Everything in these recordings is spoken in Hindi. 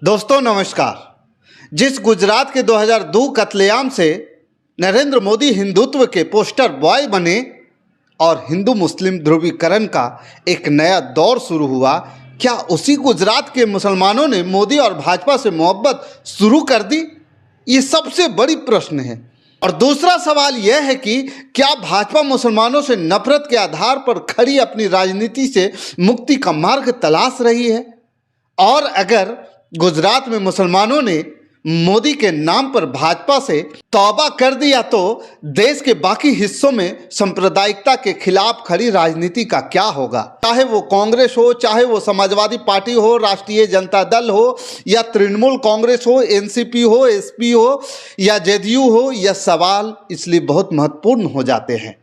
दोस्तों नमस्कार। जिस गुजरात के 2002 कत्लेआम से नरेंद्र मोदी हिंदुत्व के पोस्टर बॉय बने और हिंदू मुस्लिम ध्रुवीकरण का एक नया दौर शुरू हुआ, क्या उसी गुजरात के मुसलमानों ने मोदी और भाजपा से मोहब्बत शुरू कर दी? ये सबसे बड़ी प्रश्न है। और दूसरा सवाल यह है कि क्या भाजपा मुसलमानों से नफरत के आधार पर खड़ी अपनी राजनीति से मुक्ति का मार्ग तलाश रही है? और अगर गुजरात में मुसलमानों ने मोदी के नाम पर भाजपा से तौबा कर दिया तो देश के बाकी हिस्सों में सांप्रदायिकता के खिलाफ खड़ी राजनीति का क्या होगा? चाहे वो कांग्रेस हो, चाहे वो समाजवादी पार्टी हो, राष्ट्रीय जनता दल हो, या तृणमूल कांग्रेस हो, एनसीपी हो, एसपी हो, या जेडीयू हो, यह सवाल इसलिए बहुत महत्वपूर्ण हो जाते हैं।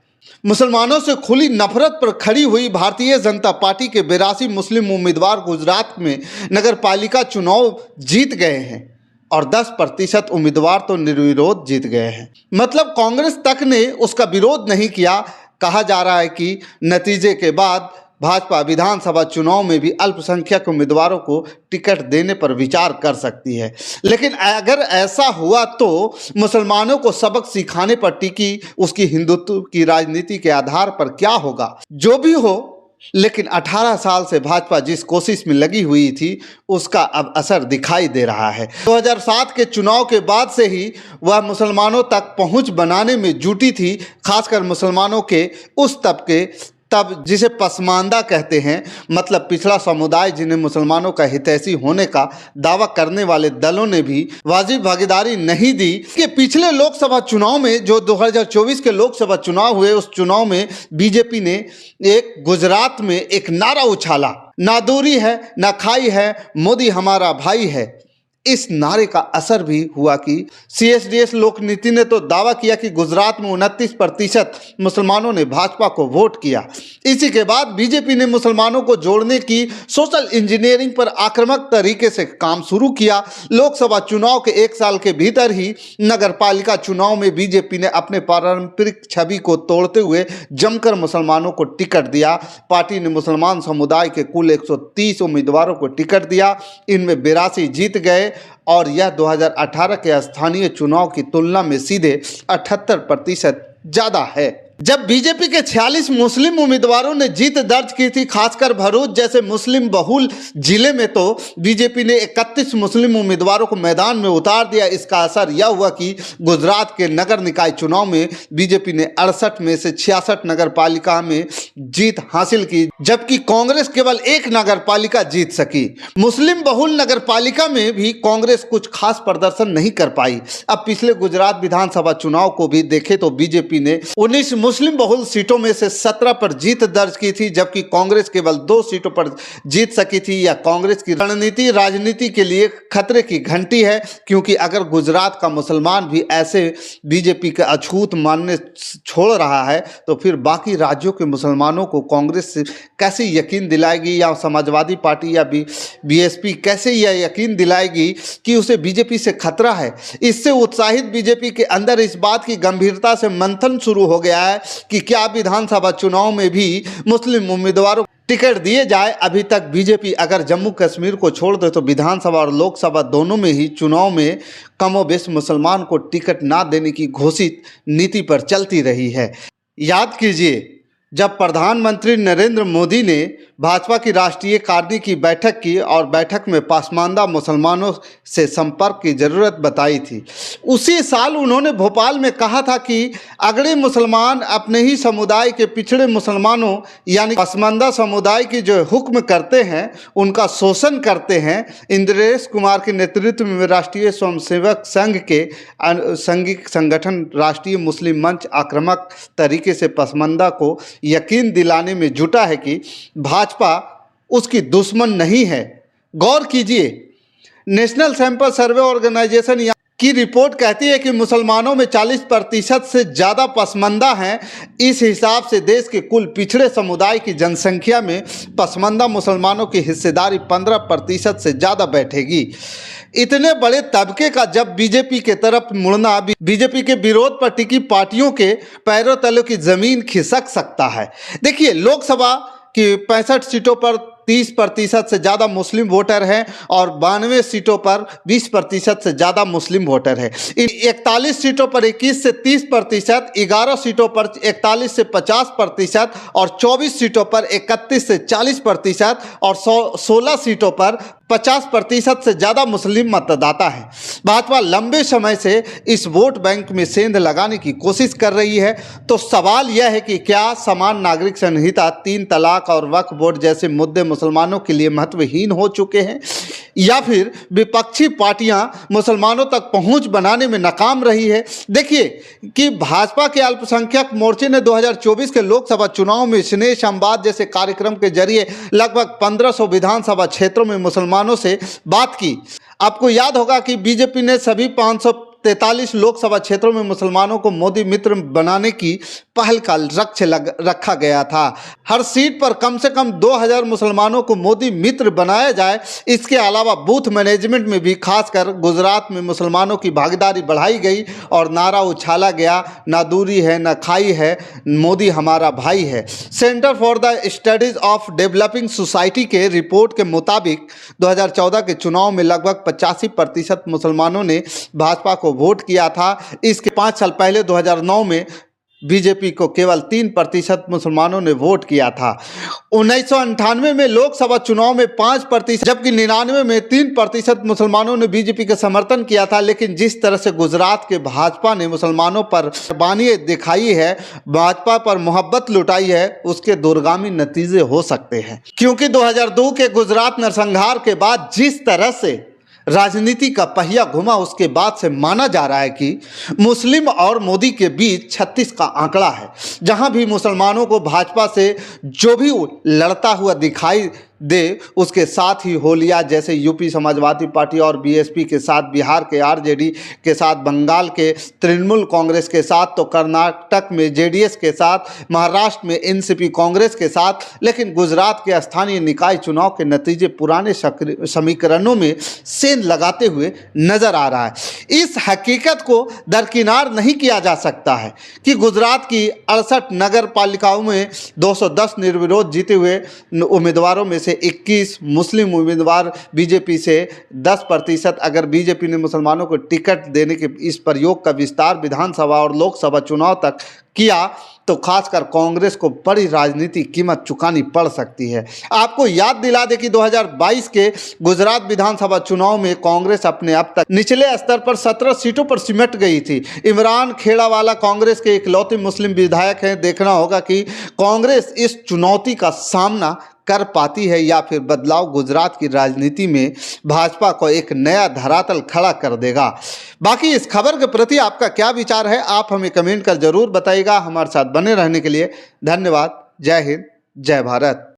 मुसलमानों से खुली नफरत पर खड़ी हुई भारतीय जनता पार्टी के 82 मुस्लिम उम्मीदवार गुजरात में नगर पालिका चुनाव जीत गए हैं और 10% उम्मीदवार तो निर्विरोध जीत गए हैं। मतलब कांग्रेस तक ने उसका विरोध नहीं किया। कहा जा रहा है कि नतीजे के बाद भाजपा विधानसभा चुनाव में भी अल्पसंख्यक उम्मीदवारों को टिकट देने पर विचार कर सकती है। लेकिन अगर ऐसा हुआ तो मुसलमानों को सबक सिखाने पर टिकी उसकी हिंदुत्व की राजनीति के आधार पर क्या होगा? जो भी हो, लेकिन 18 साल से भाजपा जिस कोशिश में लगी हुई थी उसका अब असर दिखाई दे रहा है। 2007 के चुनाव के बाद से ही वह मुसलमानों तक पहुंच बनाने में जुटी थी, खासकर मुसलमानों के उस तबके तब जिसे पसमानदा कहते हैं, मतलब पिछड़ा समुदाय, जिन्हें मुसलमानों का हितैषी होने का दावा करने वाले दलों ने भी वाजिब भागीदारी नहीं दी। कि पिछले लोकसभा चुनाव में जो 2024 के लोकसभा चुनाव हुए, उस चुनाव में बीजेपी ने एक गुजरात में एक नारा उछाला, ना दूरी है ना खाई है, मोदी हमारा भाई है। इस नारे का असर भी हुआ कि CSDS लोक नीति ने तो दावा किया कि गुजरात में 29% मुसलमानों ने भाजपा को वोट किया। इसी के बाद बीजेपी ने मुसलमानों को जोड़ने की सोशल इंजीनियरिंग पर आक्रामक तरीके से काम शुरू किया। लोकसभा चुनाव के 1 साल के भीतर ही नगर पालिका चुनाव में बीजेपी ने अपने पारंपरिक छवि को तोड़ते हुए जमकर मुसलमानों को टिकट दिया। पार्टी ने मुसलमान समुदाय के कुल 130 उम्मीदवारों को टिकट दिया, इनमें 82 जीत गए और यह 2018 के स्थानीय चुनाव की तुलना में सीधे 78% ज़्यादा है। जब बीजेपी के 46 मुस्लिम उम्मीदवारों ने जीत दर्ज की थी, खासकर भरूच जैसे मुस्लिम बहुल जिले में, तो बीजेपी ने 31 मुस्लिम उम्मीदवारों को मैदान में उतार दिया। इसका असर यह हुआ कि गुजरात के नगर निकाय चुनाव में बीजेपी ने 68 में से 66 नगर पालिका में जीत हासिल की, जबकि कांग्रेस केवल 1 नगर पालिका जीत सकी। मुस्लिम बहुल नगर पालिका में भी कांग्रेस कुछ खास प्रदर्शन नहीं कर पाई। अब पिछले गुजरात विधानसभा चुनाव को भी देखें तो बीजेपी ने 19 मुस्लिम बहुल सीटों में से 17 पर जीत दर्ज की थी, जबकि कांग्रेस केवल 2 सीटों पर जीत सकी थी। यह कांग्रेस की रणनीति राजनीति के लिए खतरे की घंटी है, क्योंकि अगर गुजरात का मुसलमान भी ऐसे बीजेपी का अछूत मानने छोड़ रहा है तो फिर बाकी राज्यों के मुसलमानों को कांग्रेस से कैसे यकीन दिलाएगी, या समाजवादी पार्टी या BSP कैसे यह यकीन दिलाएगी कि उसे बीजेपी से खतरा है? इससे उत्साहित बीजेपी के अंदर इस बात की गंभीरता से मंथन शुरू हो गया है कि क्या विधानसभा चुनाव में भी मुस्लिम उम्मीदवारों को टिकट दिए जाए। अभी तक बीजेपी अगर जम्मू कश्मीर को छोड़ दे तो विधानसभा और लोकसभा दोनों में ही चुनाव में कमोबेश मुसलमान को टिकट ना देने की घोषित नीति पर चलती रही है। याद कीजिए, जब प्रधानमंत्री नरेंद्र मोदी ने भाजपा की राष्ट्रीय कार्य की बैठक की और बैठक में पसमानदा मुसलमानों से संपर्क की ज़रूरत बताई थी, उसी साल उन्होंने भोपाल में कहा था कि अगड़े मुसलमान अपने ही समुदाय के पिछड़े मुसलमानों यानी पसमानदा समुदाय की जो हुक्म करते हैं, उनका शोषण करते हैं। इंद्रेश कुमार के नेतृत्व में राष्ट्रीय स्वयंसेवक संघ के सांघिक संगठन राष्ट्रीय मुस्लिम मंच आक्रामक तरीके से पसमानदा को यकीन दिलाने में जुटा है कि भाजपा उसकी दुश्मन नहीं है। गौर कीजिए, नेशनल सैंपल सर्वे ऑर्गेनाइजेशन की रिपोर्ट कहती है कि मुसलमानों में 40% से ज़्यादा पसमानदा हैं। इस हिसाब से देश के कुल पिछड़े समुदाय की जनसंख्या में पसमानदा मुसलमानों की हिस्सेदारी 15% से ज़्यादा बैठेगी। इतने बड़े तबके का जब बीजेपी के तरफ मुड़ना बीजेपी के विरोध पर टिकी पार्टियों के पैरों तले की जमीन खिसक सकता है। देखिए, लोकसभा की 65 सीटों पर 30% से ज़्यादा मुस्लिम वोटर हैं और 92 सीटों पर 20% से ज़्यादा मुस्लिम वोटर है। 41 सीटों पर 21 से 30%, 11 सीटों पर 41 से 50% और 24 सीटों पर 31 से 40% और 16 सीटों पर 50% से ज़्यादा मुस्लिम मतदाता हैं। भाजपा लंबे समय से इस वोट बैंक में सेंध लगाने की कोशिश कर रही है। तो सवाल यह है कि क्या समान नागरिक संहिता, 3 तलाक और वक्फ बोर्ड जैसे मुद्दे मुसलमानों के लिए महत्वहीन हो चुके हैं, या फिर विपक्षी पार्टियां मुसलमानों तक पहुंच बनाने में नाकाम रही है। देखिए कि भाजपा के अल्पसंख्यक मोर्चे ने 2024 के लोकसभा चुनाव में स्नेह संवाद जैसे कार्यक्रम के जरिए लगभग 1500 विधानसभा क्षेत्रों में मुसलमानों से बात की। आपको याद होगा कि बीजेपी ने सभी 543 लोकसभा क्षेत्रों में मुसलमानों को मोदी मित्र बनाने की पहल का लक्ष्य रखा गया था। हर सीट पर कम से कम 2000 मुसलमानों को मोदी मित्र बनाया जाए। इसके अलावा बूथ मैनेजमेंट में भी खासकर गुजरात में मुसलमानों की भागीदारी बढ़ाई गई और नारा उछाला गया, ना दूरी है ना खाई है, मोदी हमारा भाई है। Centre for the studies of developing society के रिपोर्ट के मुताबिक 2014 के चुनाव में लगभग 85% मुसलमानों ने भाजपा को वोट किया था। इसके 5 साल पहले 2009 में बीजेपी को केवल 3% मुसलमानों ने वोट किया था। 1998 में लोकसभा चुनाव में 5%, जबकि 99 में 3% मुसलमानों ने बीजेपी का समर्थन किया था। लेकिन जिस तरह से गुजरात के भाजपा ने मुसलमानों पर कुर्बानी दिखाई है, भाजपा पर मोहब्बत लुटाई है, उसके दूरगामी नतीजे हो सकते हैं। क्योंकि 2002 के गुजरात नरसंहार के बाद जिस तरह से राजनीति का पहिया घुमा, उसके बाद से माना जा रहा है कि मुस्लिम और मोदी के बीच 36 का आंकड़ा है। जहां भी मुसलमानों को भाजपा से जो भी लड़ता हुआ दिखाई दे, उसके साथ ही हो लिया। जैसे यूपी समाजवादी पार्टी और बीएसपी के साथ, बिहार के आरजेडी के साथ, बंगाल के तृणमूल कांग्रेस के साथ, तो कर्नाटक में जेडीएस के साथ, महाराष्ट्र में एनसीपी कांग्रेस के साथ। लेकिन गुजरात के स्थानीय निकाय चुनाव के नतीजे पुराने समीकरणों में सेंध लगाते हुए नजर आ रहा है। इस हकीकत को दरकिनार नहीं किया जा सकता है कि गुजरात की 68 नगर पालिकाओं में 210 निर्विरोध जीते हुए उम्मीदवारों में से 21 मुस्लिम उम्मीदवार बीजेपी से 10%। अगर बीजेपी ने मुसलमानों को टिकट देने के इस प्रयोग का विस्तार विधानसभा और लोकसभा चुनाव तक किया तो खासकर कांग्रेस को बड़ी राजनीतिक कीमत चुकानी पड़ सकती है। आपको याद दिला दें कि 2022 के गुजरात विधानसभा चुनाव में कांग्रेस अपने अब तक निचले स्तर पर 17 सीटों पर सिमट गई थी। इमरान खेड़ावाला कांग्रेस के इकलौते मुस्लिम विधायक हैं। देखना होगा कि कांग्रेस इस चुनौती का सामना कर पाती है या फिर बदलाव गुजरात की राजनीति में भाजपा को एक नया धरातल खड़ा कर देगा। बाकी इस खबर के प्रति आपका क्या विचार है, आप हमें कमेंट कर जरूर बताइएगा। हमारे साथ बने रहने के लिए धन्यवाद। जय हिंद, जय भारत।